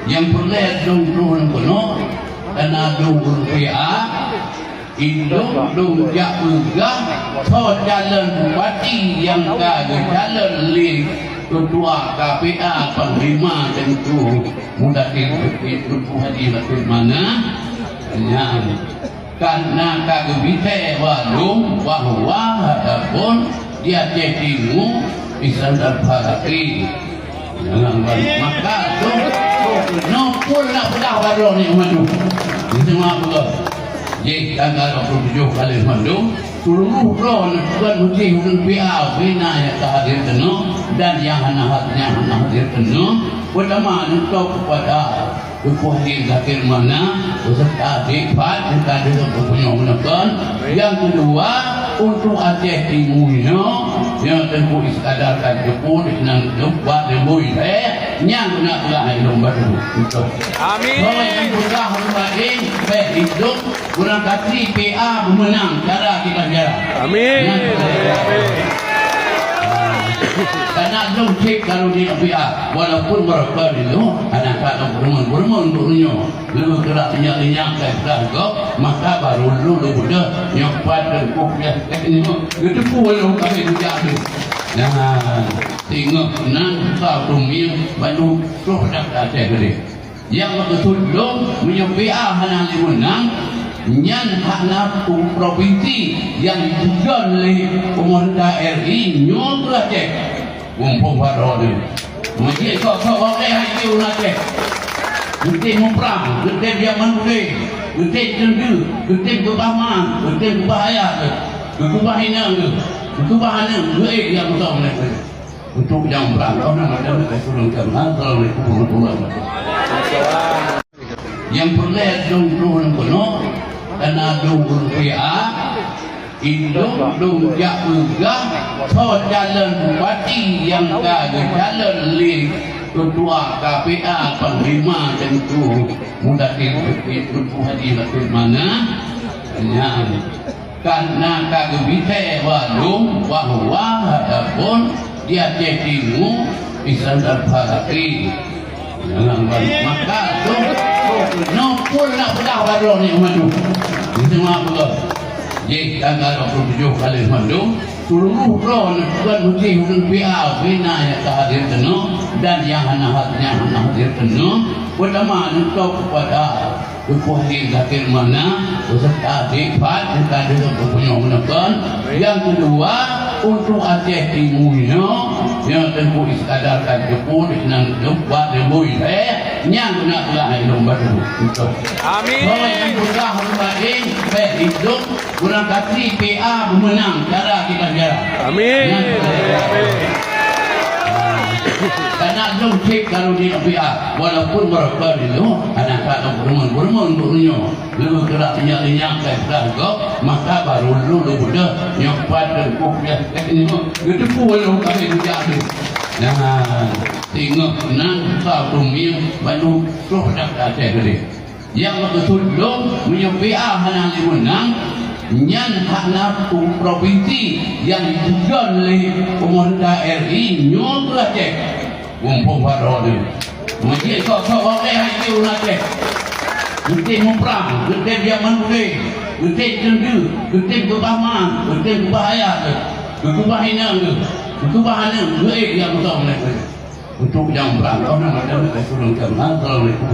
yang perlu dong kono karena dong rupiah indung dong jak megah so jalan bupati yang kagak jalan li ketua KPA panglima tentu mudah itu haji betul mana karena kagak bisa walum bahwa adapun dia jadimu isandar parati jangan maka tu no pula baru ni madu itu apa jadi tanggal 27 kali madu seluruh ron bukan mesti hubung PA bina yang hadir penuh dan yang hadir penuh pertama untuk kepada kepuasan zakir mana beserta dikpat dan kader punya menekan yang kedua untuk Aceh Timurnya yang tentu iskadarkan jepun dengan buat lemui yang nak lain lomba untuk amin buka hormat baik hidup kurang kasih PA memenang cara kita jalan amin karena dong cek kalau di PA walaupun mereka itu anak kata berumur untuknya lebih kerak minyak kayak maka baru dulu udah nyobat dan kopiah ini itu pun kami jadi nah tengok nang tahu dumia baru roh dak ada gede yang betul dong menyepia hana limunang nyan hakna provinsi yang juga oleh pemerintah RI nyoblah cek umpung warone mesti kok itu nate gede muprang gede zaman gede gede cendu gede kebaman gede bahaya gede bahina gede bahana gede yang betul mereka untuk yang berangkat nama dan mereka turun ke mana yang perlu dong kono karena dong rupiah indung dong jak megah so jalan bupati yang kagak jalan li ketua KPA panglima tentu mudah itu haji betul mana karena kagak bisa walum bahwa adapun dia jadimu isandar parati jangan maka tu no pula baru ni madu itu apa jadi tanggal 27 kali madu seluruh ron bukan mesti hubung PA bina yang hadir penuh dan yang hadir penuh pertama untuk kepada kepuasan zakir mana beserta dikpat dan kader punya menekan yang kedua untuk Aceh Timurnya yang tentu iskadarkan jepun dengan buat lemui yang nak lain lomba untuk amin buka hormat baik hidup kurang kasih PA memenang cara kita jalan amin karena dong cek kalau di PA walaupun mereka itu anak kata berumur untuknya lebih kerak minyak kayak maka baru dulu udah nyobat dan kopiah ini itu pun kami jadi nah tengok nang tahu dumia baru roh dak ada gede yang betul dong menyepia hana limunang nyan hakna provinsi yang juga oleh pemerintah RI nyoblah cek umpung warone mesti kok itu nate gede muprang gede zaman gede cendu gede kebaman gede bahaya gede bahina gede bahana gede yang betul mereka untuk yang berangkat nama dan turun ke mana kalau mereka